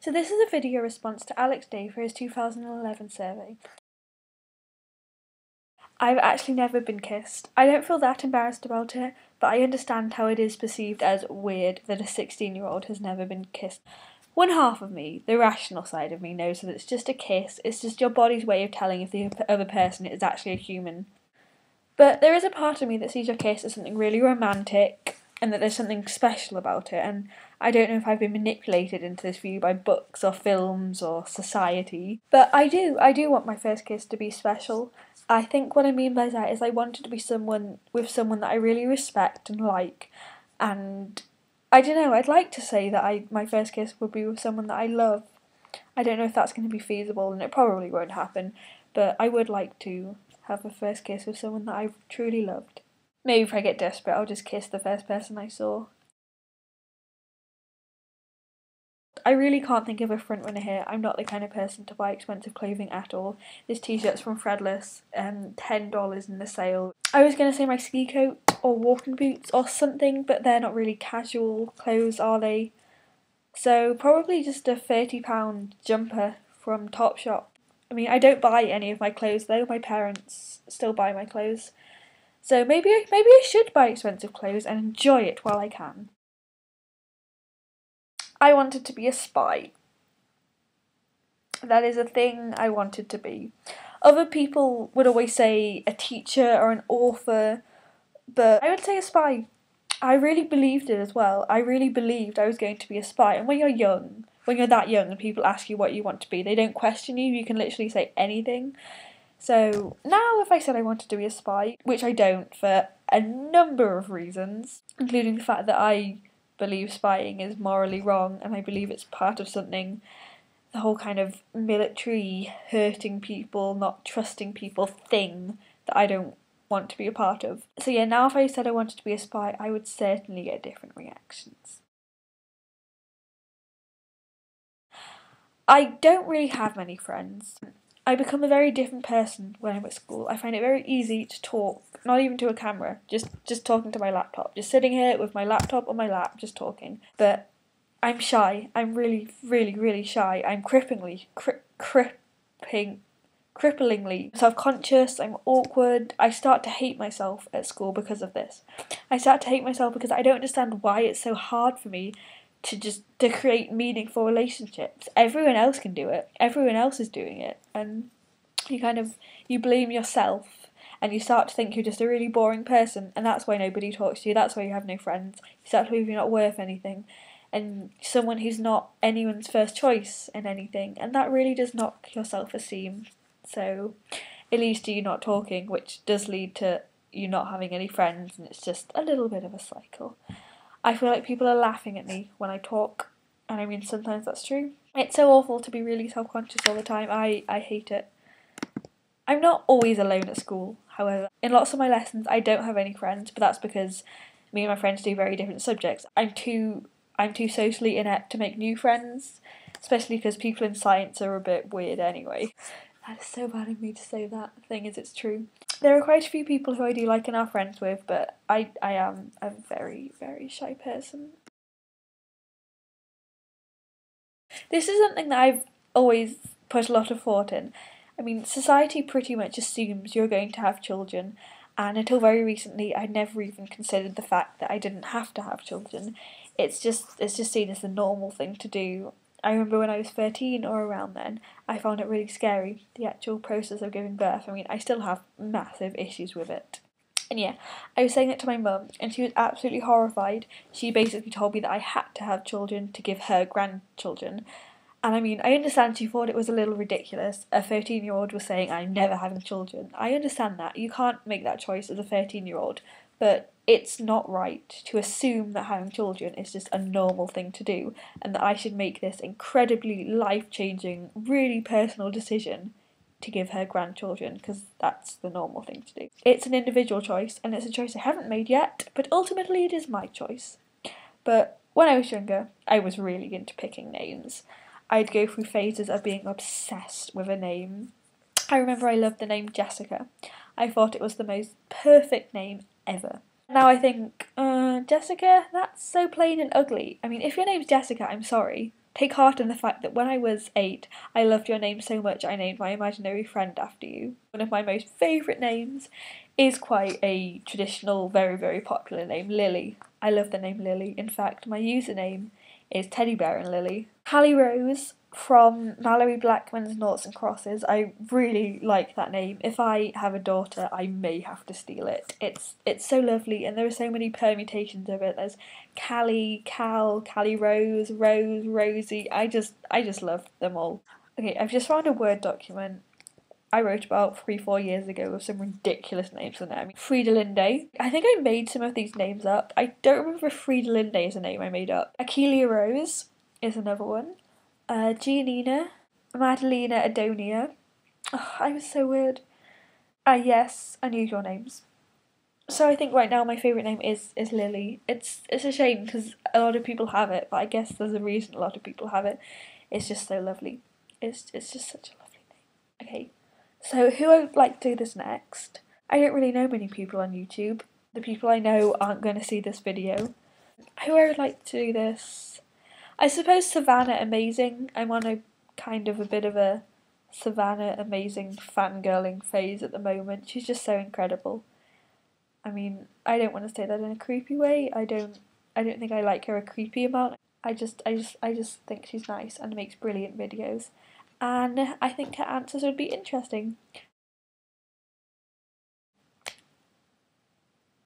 So this is a video response to Alex Day for his 2011 survey. I've actually never been kissed. I don't feel that embarrassed about it, but I understand how it is perceived as weird that a 16-year-old has never been kissed. One half of me, the rational side of me, knows that it's just a kiss, it's just your body's way of telling if the other person is actually a human. But there is a part of me that sees your kiss as something really romantic, and that there's something special about it, and I don't know if I've been manipulated into this view by books or films or society, but I do want my first kiss to be special. I think what I mean by that is I want it to be someone that I really respect and like, and I don't know, I'd like to say that my first kiss would be with someone that I love. I don't know if that's going to be feasible, and it probably won't happen, but I would like to have a first kiss with someone that I truly loved. Maybe if I get desperate, I'll just kiss the first person I saw. I really can't think of a frontrunner here. I'm not the kind of person to buy expensive clothing at all. This t-shirt's from Threadless, $10 in the sale. I was going to say my ski coat or walking boots or something, but they're not really casual clothes, are they? So probably just a £30 jumper from Topshop. I mean, I don't buy any of my clothes though. My parents still buy my clothes. So maybe I should buy expensive clothes and enjoy it while I can. I wanted to be a spy. That is a thing I wanted to be. Other people would always say a teacher or an author, but I would say a spy. I really believed it as well. I really believed I was going to be a spy. And when you're that young and people ask you what you want to be, they don't question you. You can literally say anything. So now if I said I wanted to be a spy, which I don't for a number of reasons, including the fact that I believe spying is morally wrong and I believe it's part of something, the whole kind of military hurting people, not trusting people thing that I don't want to be a part of. So yeah, now if I said I wanted to be a spy, I would certainly get different reactions. I don't really have many friends. I become a very different person when I'm at school. I find it very easy to talk, not even to a camera, just talking to my laptop. Just sitting here with my laptop on my lap, just talking. But I'm shy. I'm really, really, really shy. I'm cripplingly self-conscious. I'm awkward. I start to hate myself at school because of this. I start to hate myself because I don't understand why it's so hard for me to create meaningful relationships. Everyone else can do it. Everyone else is doing it, and you blame yourself, and you start to think you're just a really boring person, and that's why nobody talks to you. That's why you have no friends. You start to believe you're not worth anything, and someone who's not anyone's first choice in anything, and that really does knock your self-esteem. So it leads to you not talking, which does lead to you not having any friends, and it's just a little bit of a cycle. I feel like people are laughing at me when I talk, and I mean sometimes that's true. It's so awful to be really self-conscious all the time. I hate it. I'm not always alone at school, however. In lots of my lessons I don't have any friends, but that's because me and my friends do very different subjects. I'm too socially inept to make new friends, especially because people in science are a bit weird anyway. That is so bad of me to say that. The thing is, it's true. There are quite a few people who I do like and are friends with, but I am a very, very shy person. This is something that I've always put a lot of thought in. I mean, society pretty much assumes you're going to have children, and until very recently I'd never even considered the fact that I didn't have to have children. It's just seen as the normal thing to do. I remember when I was 13 or around then, I found it really scary, the actual process of giving birth. I mean, I still have massive issues with it. And yeah, I was saying it to my mum, and she was absolutely horrified. She basically told me that I had to have children to give her grandchildren. And I mean, I understand she thought it was a little ridiculous. A 13-year-old was saying, I'm never having children. I understand that. You can't make that choice as a 13-year-old. But it's not right to assume that having children is just a normal thing to do, and that I should make this incredibly life-changing, really personal decision to give her grandchildren, because that's the normal thing to do. It's an individual choice, and it's a choice I haven't made yet, but ultimately it is my choice. But when I was younger, I was really into picking names. I'd go through phases of being obsessed with a name. I remember I loved the name Jessica. I thought it was the most perfect name ever. Now I think, Jessica, that's so plain and ugly. I mean, if your name's Jessica, I'm sorry, take heart in the fact that when I was 8, I loved your name so much I named my imaginary friend after you. One of my most favourite names is quite a traditional, very, very popular name, Lily. I love the name Lily. In fact, my username is Teddy Bear and Lily. Hallie Rose from Malorie Blackman's Noughts and Crosses. I really like that name. If I have a daughter, I may have to steal it. It's so lovely, and there are so many permutations of it. There's Callie, Cal, Callie Rose, Rose, Rosie. I just love them all. Okay, I've just found a Word document I wrote about 3-4 years ago with some ridiculous names in it. I mean, Friederlinde. I think I made some of these names up. I don't remember if Friederlinde is a name I made up. Akelia Rose is another one. Giannina. Madalena Adonia. Oh, I was so weird. Yes, unusual names. So I think right now my favourite name is Lily. It's a shame because a lot of people have it, but I guess there's a reason a lot of people have it. It's just so lovely. It's just such a lovely name. Okay. So who I would like to do this next? I don't really know many people on YouTube. The people I know aren't going to see this video. Who I would like to do this? I suppose Savannah Amazing. I'm on a kind of a bit of a Savannah Amazing fangirling phase at the moment. She's just so incredible. I mean, I don't want to say that in a creepy way. I don't think I like her a creepy amount. I just think she's nice and makes brilliant videos. And I think her answers would be interesting.